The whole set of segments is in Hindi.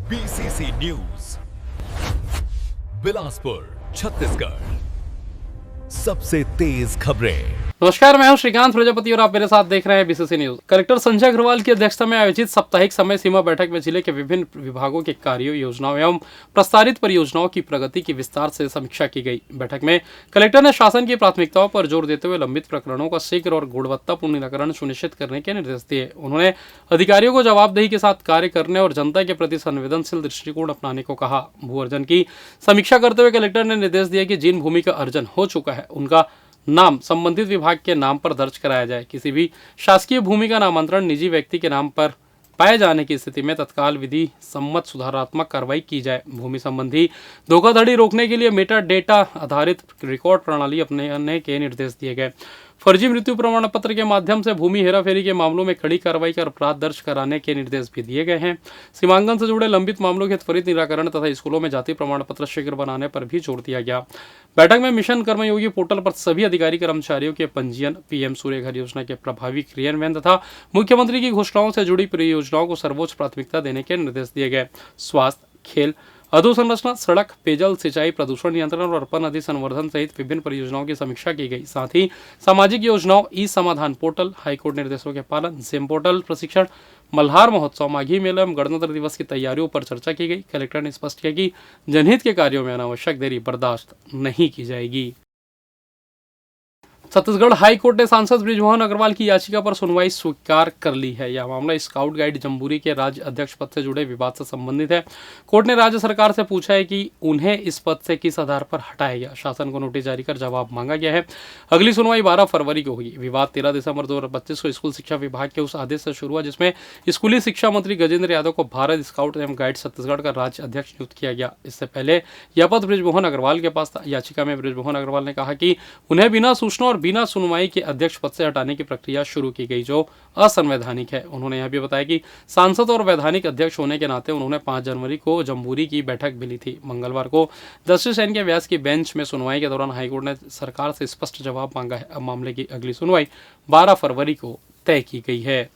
बीसीसी न्यूज बिलासपुर छत्तीसगढ़ सबसे तेज खबरें। नमस्कार, मैं हूं श्रीकांत प्रजापति और आप मेरे साथ देख रहे हैं BCC news. Collector Sanjay Agarwal की अध्यक्षता में आयोजित साप्ताहिक समय सीमा बैठक में जिले के विभिन्न विभागों के कार्यों, योजनाओं एवं प्रस्तावित परियोजनाओं की प्रगति की विस्तार से समीक्षा की गई। बैठक में कलेक्टर ने शासन की प्राथमिकताओं पर जोर देते हुए लंबित प्रकरणों का शीघ्र और गुणवत्तापूर्ण निराकरण सुनिश्चित करने के निर्देश दिए। उन्होंने अधिकारियों को जवाबदेही के साथ कार्य करने और जनता के प्रति संवेदनशील दृष्टिकोण अपनाने को कहा। भू अर्जन की समीक्षा करते हुए कलेक्टर ने निर्देश दिया कि जिन भूमि का अर्जन हो चुका है उनका नाम संबंधित विभाग के नाम पर दर्ज कराया जाए। किसी भी शासकीय भूमि का नामांतरण निजी व्यक्ति के नाम पर पाए जाने की स्थिति में तत्काल विधि सम्मत सुधारात्मक कार्रवाई की जाए। भूमि संबंधी धोखाधड़ी रोकने के लिए मेटा डेटा आधारित रिकॉर्ड प्रणाली अपनाने के निर्देश दिए गए। फर्जी मृत्यु प्रमाण पत्र के माध्यम से भूमि हेराफेरी के मामलों में कड़ी कार्रवाई कर अपराध दर्ज कराने के निर्देश भी दिए गए हैं। सीमांकन से जुड़े लंबित मामलों के त्वरित निराकरण तथा स्कूलों में जाति प्रमाण पत्र शीघ्र बनाने पर भी जोर दिया गया। बैठक में मिशन कर्मयोगी पोर्टल पर सभी अधिकारी कर्मचारियों के पंजीयन, पीएम सूर्य घर योजना के प्रभावी क्रियान्वयन तथा मुख्यमंत्री की घोषणाओं से जुड़ी परियोजनाओं को सर्वोच्च प्राथमिकता देने के निर्देश दिए गए। स्वास्थ्य, खेल, अधोसंरचना, सड़क, पेयजल, सिंचाई, प्रदूषण नियंत्रण और अर्पण नदी संवर्धन सहित विभिन्न परियोजनाओं की समीक्षा की गई। साथ ही सामाजिक योजनाओं, ई समाधान पोर्टल, हाईकोर्ट निर्देशों के पालन, सेम पोर्टल प्रशिक्षण, मल्हार महोत्सव, माघी मेला एवं गणतंत्र दिवस की तैयारियों पर चर्चा की गई। कलेक्टर ने स्पष्ट किया कि जनहित के कार्यों में अनावश्यक देरी बर्दाश्त नहीं की जाएगी। छत्तीसगढ़ हाई कोर्ट ने सांसद बृजमोहन अग्रवाल की याचिका पर सुनवाई स्वीकार कर ली है। यह मामला स्काउट गाइड जम्बूरी के राज्य अध्यक्ष पद से जुड़े विवाद से संबंधित है। कोर्ट ने राज्य सरकार से पूछा है कि उन्हें इस पद से किस आधार पर हटाया गया। शासन को नोटिस जारी कर जवाब मांगा गया है। अगली सुनवाई 12 फरवरी को होगी। विवाद 13 दिसंबर 2025 को स्कूल शिक्षा विभाग के उस आदेश से शुरू हुआ जिसमें स्कूली शिक्षा मंत्री गजेंद्र यादव को भारत स्काउट एवं गाइड छत्तीसगढ़ का राज्य अध्यक्ष नियुक्त किया गया। इससे पहले यह पद बृजमोहन अग्रवाल के पास था। याचिका में बृजमोहन अग्रवाल ने कहा कि उन्हें बिना सूचना और बिना सुनवाई के अध्यक्ष पद से हटाने की प्रक्रिया शुरू की गई जो असंवैधानिक है। उन्होंने यह भी बताया कि सांसद और वैधानिक अध्यक्ष होने के नाते उन्होंने 5 जनवरी को जम्बूरी की बैठक भी ली थी। मंगलवार को जस्टिस एन के व्यास की बेंच में सुनवाई के दौरान हाईकोर्ट ने सरकार से स्पष्ट जवाब मांगा है। अब मामले की अगली सुनवाई 12 फरवरी को तय की गई है।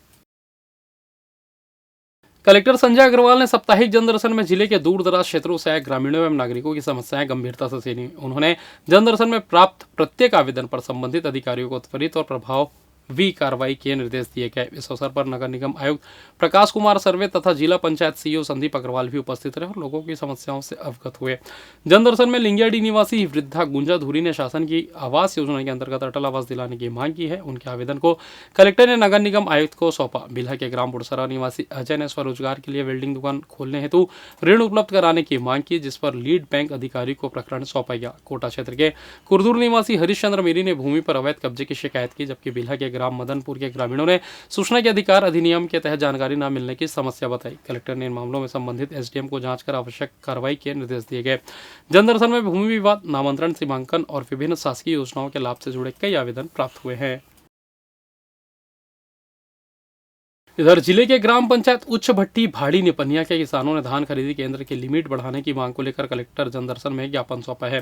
कलेक्टर संजय अग्रवाल ने साप्ताहिक जनदर्शन में जिले के दूर दराज क्षेत्रों से आए ग्रामीणों एवं नागरिकों की समस्याएं गंभीरता से सुनी। उन्होंने जनदर्शन में प्राप्त प्रत्येक आवेदन पर संबंधित अधिकारियों को त्वरित और प्रभावी कार्रवाई के निर्देश दिए गए। इस अवसर पर नगर निगम आयुक्त प्रकाश कुमार सर्वे तथा जिला पंचायत सीईओ संदीप अग्रवाल भी उपस्थित रहे और लोगों की समस्याओं से अवगत हुए। जनदर्शन में लिंगियाडी निवासी वृद्धा गुंजा धुरी ने शासन की आवास योजना के अंतर्गत अटल आवास दिलाने की मांग की है। उनके आवेदन को कलेक्टर ने नगर निगम आयुक्त को सौंपा। बिल्हा के ग्राम बुड़सरा निवासी अजय ने स्वरोजगार के लिए वेल्डिंग दुकान खोलने हेतु ऋण उपलब्ध कराने की मांग की जिस पर लीड बैंक अधिकारी को प्रकरण सौंपा गया। कोटा क्षेत्र के कुरदूर निवासी हरीशचंद्र मेरी ने भूमि पर अवैध कब्जे की शिकायत की जबकि बिल्हा के ग्राम मदनपुर के ग्रामीणों ने सूचना के अधिकार अधिनियम के तहत जानकारी न मिलने की समस्या बताई। कलेक्टर ने इन मामलों में संबंधित एसडीएम को जांच कर आवश्यक कार्रवाई के निर्देश दिए गए। जनदर्शन में भूमि विवाद, नामांतरण, सीमांकन और विभिन्न शासकीय योजनाओं के लाभ से जुड़े कई आवेदन प्राप्त हुए हैं। इधर जिले के ग्राम पंचायत उच्च भट्टी भाड़ी निपनिया के किसानों ने धान खरीदी केंद्र की लिमिट बढ़ाने की मांग को लेकर कलेक्टर जनदर्शन में ज्ञापन सौंपा है।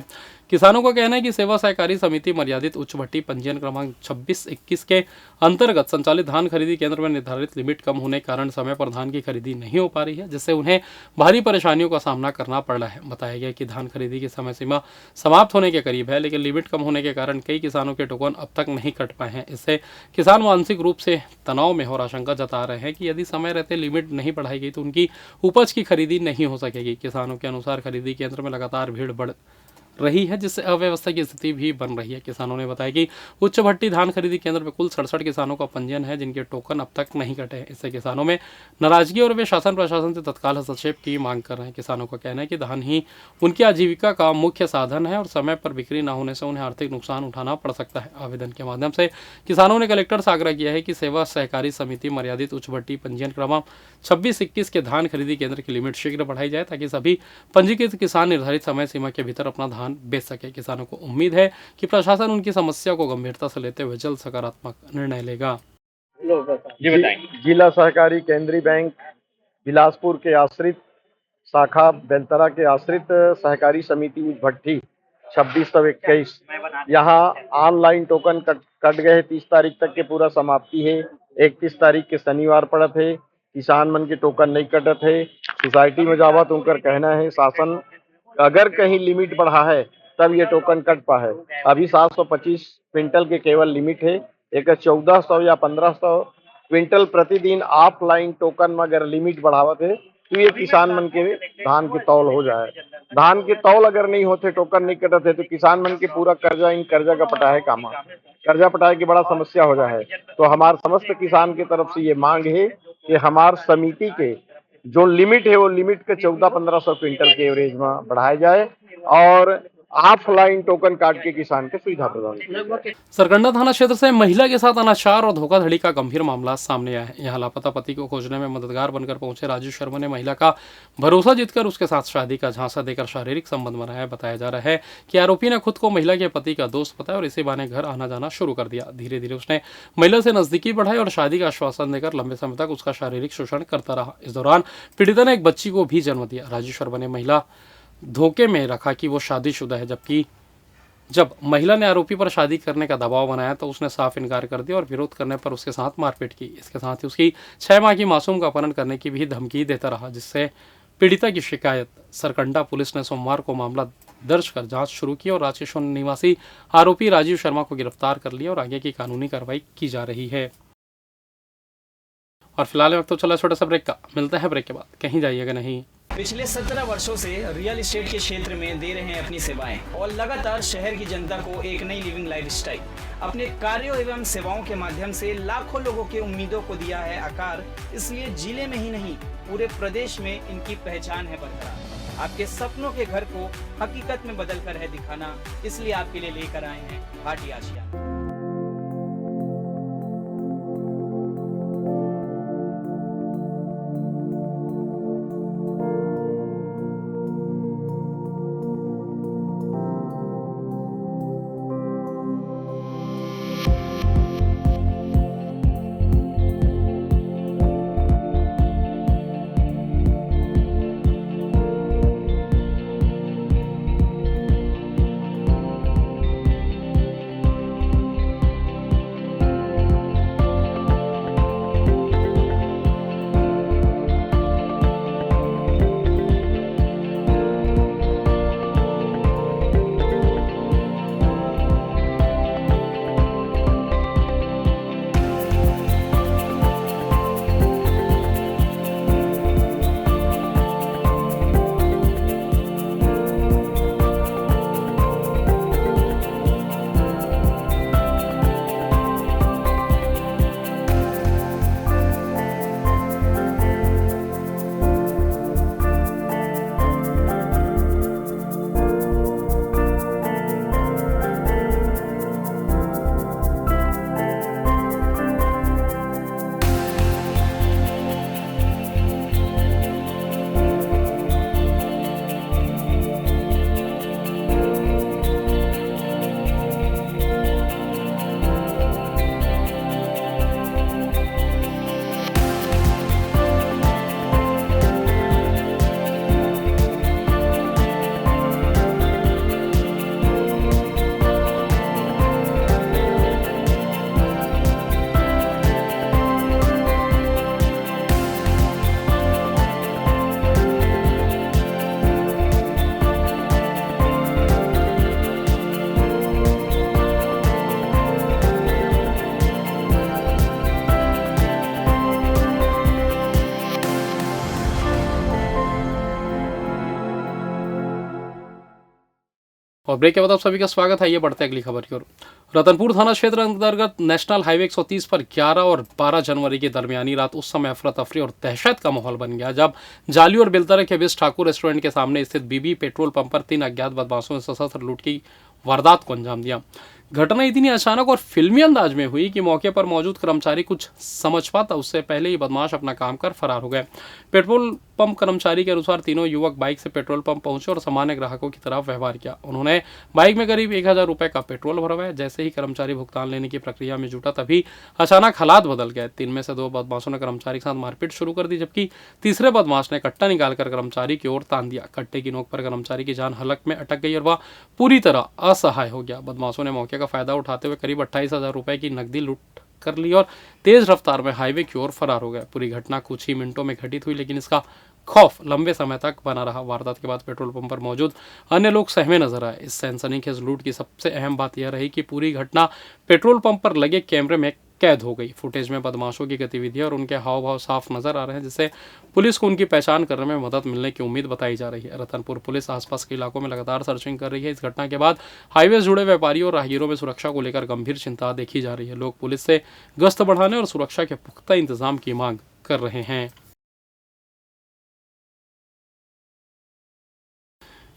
किसानों का कहना है कि सेवा सहकारी समिति मर्यादित उच्च भट्टी पंजीयन क्रमांक 2621 के अंतर्गत संचालित धान खरीदी केंद्र में निर्धारित लिमिट कम होने के कारण समय पर धान की खरीदी नहीं हो पा रही है जिससे उन्हें भारी परेशानियों का सामना करना पड़ रहा है। बताया गया कि धान खरीदी की समय सीमा समाप्त होने के करीब है लेकिन लिमिट कम होने के कारण कई किसानों के टोकन अब तक नहीं कट पाए हैं। इससे किसान मानसिक रूप से तनाव में और आशंका जता रहे हैं कि यदि समय रहते लिमिट नहीं बढ़ाई गई तो उनकी उपज की खरीदी नहीं हो सकेगी। किसानों के अनुसार खरीदी केंद्र में लगातार भीड़ बढ़ रही है जिससे अव्यवस्था की स्थिति भी बन रही है। किसानों ने बताया कि उच्च भट्टी धान खरीदी केंद्र में कुल 67 किसानों का पंजीयन है जिनके टोकन अब तक नहीं कटे हैं। इससे किसानों में नाराजगी और वे शासन प्रशासन से तत्काल हस्तक्षेप की मांग कर रहे हैं। किसानों का कहना है कि धान ही उनकी आजीविका का मुख्य साधन है और समय पर बिक्री न होने से उन्हें आर्थिक नुकसान उठाना पड़ सकता है। आवेदन के माध्यम से किसानों ने कलेक्टर से आग्रह किया है कि सेवा सहकारी समिति मर्यादित उच्च भट्टी पंजीयन क्रमांक 2621 के धान खरीदी केंद्र की लिमिट शीघ्र बढ़ाई जाए ताकि सभी पंजीकृत किसान निर्धारित समय सीमा के भीतर अपना धान बेच सके। किसानों को उम्मीद है कि प्रशासन उनकी समस्या को गंभीरता से लेते हुए जल्द सकारात्मक निर्णय लेगा। जी बताएं। जिला सहकारी केंद्रीय बैंक बिलासपुर के आश्रित शाखा बेलतरा के आश्रित सहकारी समिति भट्टी 2621 यहाँ ऑनलाइन टोकन कट गए। 30 तारीख तक के पूरा समाप्ति है। 31 तारीख के शनिवार पड़त है। किसान मन के टोकन नहीं कटत है। सोसाइटी में जावा तो उनका कहना है शासन अगर कहीं लिमिट बढ़ा है तब ये टोकन कट पा है। अभी 725 क्विंटल के केवल लिमिट है। एक 1400 या 1500 क्विंटल प्रतिदिन ऑफलाइन टोकन में अगर लिमिट बढ़ावत है तो ये किसान मन के धान के तौल हो जाए। धान के तौल अगर नहीं होते, टोकन नहीं कटत है तो किसान मन के पूरा कर्जा इन कर्जा का पटाए कामा, कर्जा पटाए की बड़ा समस्या हो जाए। तो हमारे समस्त किसान की तरफ से ये मांग है कि हमार समिति के जो लिमिट है वो लिमिट के 1400-1500 क्विंटल के एवरेज में बढ़ाया जाए और ऑफलाइन टोकन काट के किसान के सुविधा प्रदान। सरकंडा थाना क्षेत्र से महिला के साथ अनाचार और धोखाधड़ी का गंभीर मामला सामने आया है। यहाँ लापता पति को खोजने में मददगार बनकर पहुंचे राजू शर्मा ने महिला का भरोसा जीतकर उसके साथ शादी का झांसा देकर शारीरिक संबंध बनाया। बताया जा रहा है कि आरोपी ने खुद को महिला के पति का दोस्त बताया और इसी बहाने घर आना जाना शुरू कर दिया। धीरे धीरे उसने महिला से नजदीकी बढ़ाई और शादी का आश्वासन देकर लंबे समय तक उसका शारीरिक शोषण करता रहा। इस दौरान पीड़िता ने एक बच्ची को भी जन्म दिया। राजू शर्मा ने महिला धोखे में रखा कि वो शादीशुदा है, जबकि जब महिला ने आरोपी पर शादी करने का दबाव बनाया तो उसने साफ इनकार कर दिया और विरोध करने पर उसके साथ मारपीट की। इसके साथ ही उसकी 6 माह की मासूम का अपहरण करने की भी धमकी देता रहा, जिससे पीड़िता की शिकायत सरकंडा पुलिस ने सोमवार को मामला दर्ज कर जांच शुरू की और रांची निवासी आरोपी राजीव शर्मा को गिरफ्तार कर लिया और आगे की कानूनी कार्रवाई की जा रही है। और फिलहाल वक्त तो चला छोटा सा ब्रेक का, मिलता है ब्रेक के बाद, कहीं जाइएगा नहीं। पिछले 17 वर्षों से रियल एस्टेट के क्षेत्र में दे रहे हैं अपनी सेवाएं और लगातार शहर की जनता को एक नई लिविंग लाइफस्टाइल। अपने कार्यों एवं सेवाओं के माध्यम से लाखों लोगों की उम्मीदों को दिया है आकार। इसलिए जिले में ही नहीं पूरे प्रदेश में इनकी पहचान है बरकरार। आपके सपनों के घर को हकीकत में बदल कर है दिखाना, इसलिए आपके लिए लेकर आए हैं भाटी आशिया। और ब्रेक के बाद आप सभी का स्वागत है। ये बढ़ते अगली खबर की ओर। रतनपुर थाना क्षेत्र अंतर्गत नेशनल हाईवे 130 पर 11 और 12 जनवरी की दरमियानी रात उस समय अफरा तफरी और दहशत का माहौल बन गया जब जाली और बेलतरा के बीच ठाकुर रेस्टोरेंट के सामने स्थित बीबी पेट्रोल पंप पर 3 अज्ञात बदमाशों ने सशस्त्र लूट की वारदात को अंजाम दिया। घटना इतनी अचानक और फिल्मी अंदाज में हुई कि मौके पर मौजूद कर्मचारी कुछ समझ पाता उससे पहले ही बदमाश अपना काम कर फरार हो गए। पेट्रोल पंप कर्मचारी के अनुसार तीनों युवक बाइक से पेट्रोल पंप पहुंचे और सामान्य ग्राहकों की तरह व्यवहार किया। उन्होंने बाइक में करीब 1000 रुपए का पेट्रोल भरवाया। जैसे ही कर्मचारी भुगतान लेने की प्रक्रिया में जुटा तभी अचानक हालात बदल गए। 3 में से 2 बदमाशों ने कर्मचारी के साथ मारपीट शुरू कर दी, जबकि तीसरे बदमाश ने कट्टा निकालकर कर्मचारी की ओर तान दिया। कट्टे की नोक पर कर्मचारी की जान हलक में अटक गई और वह पूरी तरह असहाय हो गया। बदमाशों ने मौके का फायदा उठाते हुए करीब 28,000 रुपए की नकदी लूट कर ली और तेज रफ्तार में हाईवे की ओर फरार हो गए। पूरी घटना कुछ ही मिनटों में घटित हुई, लेकिन इसका खौफ लंबे समय तक बना रहा। वारदात के बाद पेट्रोल पंप पर मौजूद अन्य लोग सहमे नजर आए। इस सनसनीखेज लूट की सबसे अहम बात यह रही कि पूरी घटना पेट्रोल पंप पर लगे कैमरे में कैद हो गई। फुटेज में बदमाशों की गतिविधियां और उनके हाव भाव साफ नजर आ रहे हैं, जिससे पुलिस को उनकी पहचान करने में मदद मिलने की उम्मीद बताई जा रही है। रतनपुर पुलिस आसपास के इलाकों में लगातार सर्चिंग कर रही है। इस घटना के बाद हाईवे जुड़े व्यापारियों और राहगीरों में सुरक्षा को लेकर गंभीर चिंता देखी जा रही है। लोग पुलिस से गश्त बढ़ाने और सुरक्षा के पुख्ता इंतजाम की मांग कर रहे हैं।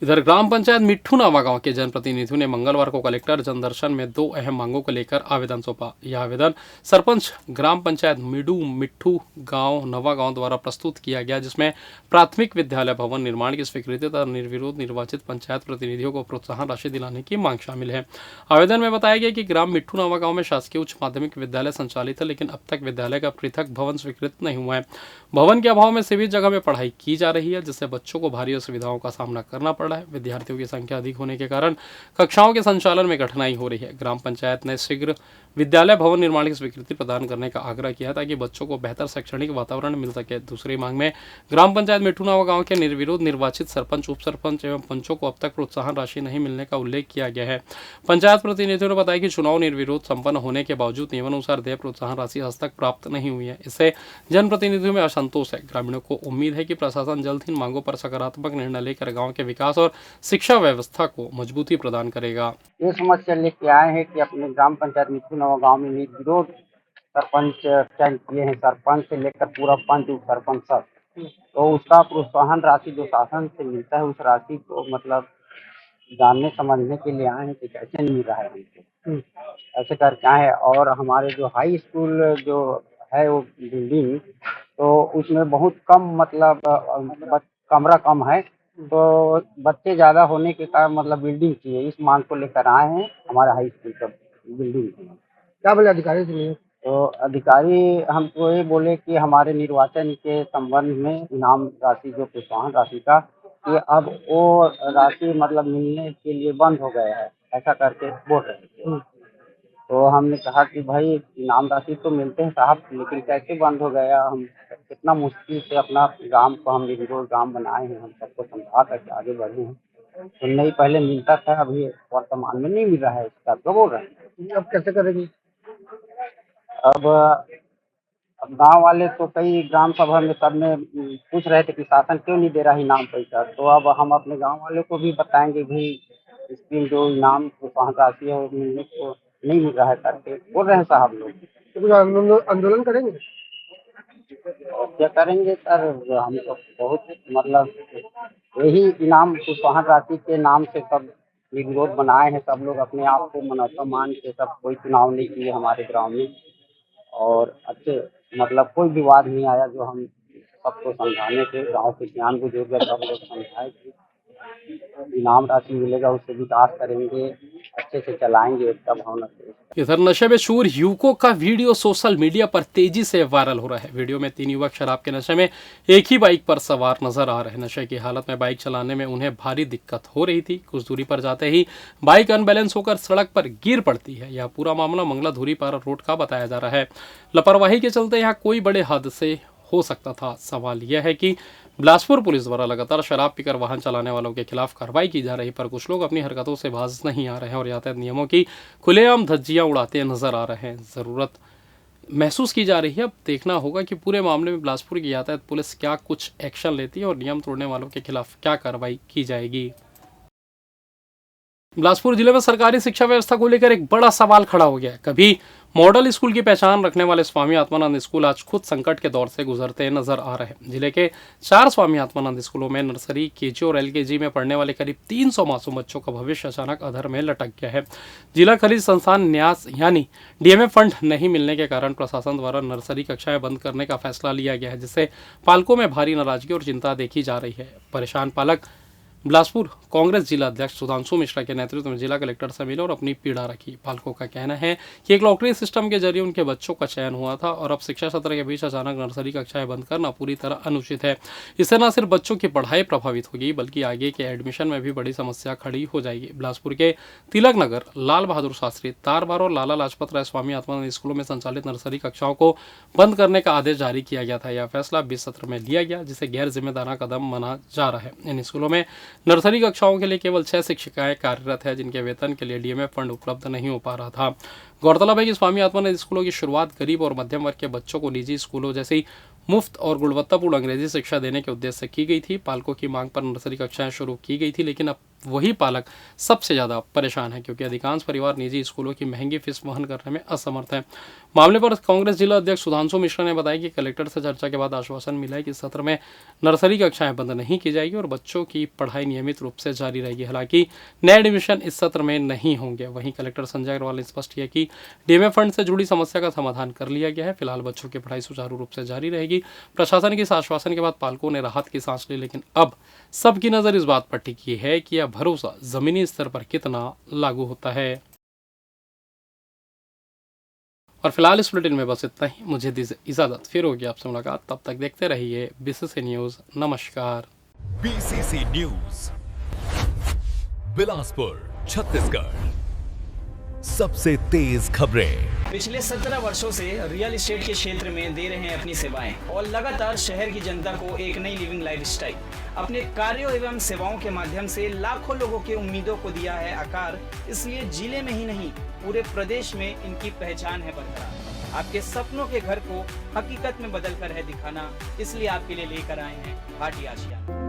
इधर ग्राम पंचायत मिट्ठू नावा गांव के जनप्रतिनिधियों ने मंगलवार को कलेक्टर जनदर्शन में 2 अहम मांगों को लेकर आवेदन सौंपा। यह आवेदन सरपंच ग्राम पंचायत मिट्ठू गांव नवा गांव द्वारा प्रस्तुत किया गया, जिसमें प्राथमिक विद्यालय भवन निर्माण की स्वीकृति तथा निर्विरोध निर्वाचित पंचायत प्रतिनिधियों को प्रोत्साहन राशि दिलाने की मांग शामिल है। आवेदन में बताया गया कि ग्राम मिट्ठू नावा गाँव में शासकीय उच्च माध्यमिक विद्यालय संचालित है, लेकिन अब तक विद्यालय का पृथक भवन स्वीकृत नहीं हुआ है। भवन के अभाव में सभी जगह में पढ़ाई की जा रही है, जिससे बच्चों को भारी असुविधाओं का सामना करना पड़ रहा है। विद्यार्थियों की संख्या अधिक होने के कारण कक्षाओं के संचालन में कठिनाई हो रही है। ग्राम पंचायत ने शीघ्र विद्यालय भवन निर्माण की स्वीकृति प्रदान करने का आग्रह किया ताकि बच्चों को बेहतर शैक्षणिक वातावरण मिल सके। दूसरी मांग में ग्राम पंचायत मिट्ठू नावा गांव के निर्विरोध निर्वाचित सरपंच, उप सरपंच एवं पंचों को अब तक प्रोत्साहन राशि नहीं मिलने का उल्लेख किया गया है। पंचायत प्रतिनिधियों ने बताया कि चुनाव निर्विरोध संपन्न होने के बावजूद नियमानुसार देय प्रोत्साहन राशि आज तक प्राप्त नहीं हुई है। इससे जनप्रतिनिधियों में असंतोष है। ग्रामीणों को उम्मीद है कि प्रशासन जल्द ही मांगों पर सकारात्मक निर्णय लेकर गाँव के विकास और शिक्षा व्यवस्था को मजबूती प्रदान करेगा। ये समस्या लेके आए हैं कि अपने ग्राम पंचायत मिट्ठू नावा गाँव में निर्विरोध सरपंच चयन किए हैं। सरपंच से लेकर पूरा पंच, उप सरपंच सब, तो उसका प्रोत्साहन राशि जो शासन से मिलता है, उस राशि को मतलब जानने समझने के लिए आए हैं कि कैसे नहीं मिल रहा है हमको, ऐसे करके आए हैं। और हमारे जो हाई स्कूल जो है वो बिल्डिंग, तो उसमें बहुत कम मतलब कमरा कम है, तो बच्चे ज़्यादा होने के कारण मतलब बिल्डिंग चाहिए। इस मांग को लेकर आए हैं हमारे हाई स्कूल का बिल्डिंग। क्या बोले अधिकारी से? तो अधिकारी हमको ये बोले कि हमारे निर्वाचन के संबंध में इनाम राशि जो प्रोत्साहन राशि का, कि अब वो राशि मतलब मिलने के लिए बंद हो गया है, ऐसा करके बोल रहे थे। तो हमने कहा कि भाई इनाम राशि तो मिलते हैं साहब, लेकिन कैसे बंद हो गया? हम कितना मुश्किल से अपना गांव को हम निर्विरोध गांव बनाए हैं, हम सबको समझा करके आगे बढ़े हैं। तो नहीं, पहले मिलता था, अभी वर्तमान में नहीं मिल रहा है, इसका तो बोल रहे हैं। अब कैसे करेंगे? अब गांव वाले तो कई ग्राम सभा में सब में पूछ रहे थे कि शासन क्यों नहीं दे रहा इनाम पैसा। तो अब हम अपने गांव वाले को भी बताएंगे भाई इसकी जो इनाम प्रोत्साहन राशि है वो मिलने को नहीं मिल रहा है करके बोल रहे हैं साहब लोग। तो आंदोलन करेंगे? क्या करेंगे सर, हम तो बहुत मतलब यही इनाम प्रोत्साहन राशि के नाम से सब निर्विरोध बनाए हैं। सब लोग अपने आप को मनौता मान के सब कोई चुनाव नहीं किए हमारे गाँव में, और अच्छे मतलब कोई विवाद नहीं आया। जो हम सबको समझाने के गाँव के ज्ञान बुजुर्ग सब लोग समझाए कि इनाम राशि मिलेगा, उससे विकास करेंगे, अच्छे से चलाएंगे एकता भावना से। इधर नशे में चूर युवकों का वीडियो सोशल मीडिया पर तेजी से वायरल हो रहा है। वीडियो में 3 युवक शराब के नशे में एक ही बाइक पर सवार नजर आ रहे हैं। नशे की हालत में बाइक चलाने में उन्हें भारी दिक्कत हो रही थी। कुछ दूरी पर जाते ही बाइक अनबैलेंस होकर सड़क पर गिर पड़ती है। यह पूरा मामला मंगला धुरी पारा रोड का बताया जा रहा है। लापरवाही के चलते यहाँ कोई बड़े हादसे हो सकता था। सवाल यह है कि बिलासपुर पुलिस द्वारा लगातार शराब पीकर वाहन चलाने वालों के खिलाफ कार्रवाई की जा रही, पर कुछ लोग अपनी हरकतों से बाज नहीं आ रहे हैं और यातायात नियमों की खुलेआम धज्जियां उड़ाते नजर आ रहे हैं। ज़रूरत महसूस की जा रही है। अब देखना होगा कि पूरे मामले में बिलासपुर की यातायात पुलिस क्या कुछ एक्शन लेती है और नियम तोड़ने वालों के खिलाफ क्या कार्रवाई की जाएगी। बिलासपुर जिले में सरकारी शिक्षा व्यवस्था को लेकर एक बड़ा सवाल खड़ा हो गया है। कभी मॉडल स्कूल की पहचान रखने वाले स्वामी आत्मानंद स्कूल आज खुद संकट के दौर से गुजरते नजर आ रहे हैं। जिले के 4 स्वामी आत्मानंद स्कूलों में नर्सरी, केजी और एलकेजी में पढ़ने वाले करीब 300 मासूम बच्चों का भविष्य अचानक अधर में लटक गया है। जिला खनिज संस्थान न्यास यानी डीएमए फंड नहीं मिलने के कारण प्रशासन द्वारा नर्सरी कक्षाएं बंद करने का फैसला लिया गया है, जिससे पालकों में भारी नाराजगी और चिंता देखी जा रही है। परेशान पालक बिलासपुर कांग्रेस जिला अध्यक्ष सुधांशु मिश्रा के नेतृत्व में जिला कलेक्टर से मिले और अपनी पीड़ा रखी। पालकों का कहना है कि एक लॉटरी सिस्टम के जरिए उनके बच्चों का चयन हुआ था और अब शिक्षा सत्र के बीच अचानक नर्सरी कक्षाएं बंद करना पूरी तरह अनुचित है। इससे न सिर्फ बच्चों की पढ़ाई प्रभावित होगी बल्कि आगे के एडमिशन में भी बड़ी समस्या खड़ी हो जाएगी। बिलासपुर के तिलक नगर, लाल बहादुर शास्त्री, तारबार और लाला लाजपत राय स्वामी आत्मानंद स्कूलों में संचालित नर्सरी कक्षाओं को बंद करने का आदेश जारी किया गया था। यह फैसला 20 सत्र में लिया गया, जिसे गैर जिम्मेदाराना कदम माना जा रहा है। इन स्कूलों में नर्सरी कक्षाओं के लिए केवल 6 शिक्षिकाएं कार्यरत है, जिनके वेतन के लिए डीएमएफ फंड उपलब्ध नहीं हो पा रहा था। गौरतलब है कि स्वामी आत्मानंद स्कूलों की शुरुआत गरीब और मध्यम वर्ग के बच्चों को निजी स्कूलों जैसी मुफ्त और गुणवत्तापूर्ण अंग्रेजी शिक्षा देने के उद्देश्य से की गई थी। पालकों की मांग पर नर्सरी कक्षाएं शुरू की गई थी, लेकिन अब वही पालक सबसे ज़्यादा परेशान है क्योंकि अधिकांश परिवार निजी स्कूलों की महंगी फीस वहन करने में असमर्थ है। मामले पर कांग्रेस जिला अध्यक्ष सुधांशु मिश्रा ने बताया कि कलेक्टर से चर्चा के बाद आश्वासन मिला है कि सत्र में नर्सरी कक्षाएं बंद नहीं की जाएगी और बच्चों की पढ़ाई नियमित रूप से जारी रहेगी। हालांकि नए एडमिशन इस सत्र में नहीं होंगे। वहीं कलेक्टर संजय अग्रवाल ने स्पष्ट किया कि डीएमएफ फंड से जुड़ी समस्या का समाधान कर लिया गया है। फिलहाल बच्चों की पढ़ाई सुचारू रूप से जारी रहेगी। प्रशासन के इस आश्वासन के बाद पालकों ने राहत की सांस ली, लेकिन अब सबकी नजर इस बात पर टिकी है कि यह भरोसा जमीनी स्तर पर कितना लागू होता है। और फिलहाल इस बुलेटिन में बस इतना ही। मुझे दीजिए इजाजत, फिर होगी आपसे मुलाकात। तब तक देखते रहिए बीसीसी न्यूज। नमस्कार। BCC news Bilaspur, Chhattisgarh. सबसे तेज खबरें। पिछले 17 वर्षों से रियल एस्टेट के क्षेत्र में दे रहे हैं अपनी सेवाएं और लगातार शहर की जनता को एक नई लिविंग लाइफस्टाइल। अपने कार्यों एवं सेवाओं के माध्यम से लाखों लोगों की उम्मीदों को दिया है आकार। इसलिए जिले में ही नहीं पूरे प्रदेश में इनकी पहचान है बरकरार। आपके सपनों के घर को हकीकत में बदल कर है दिखाना, इसलिए आपके लिए लेकर आए हैं भाटी आशिया।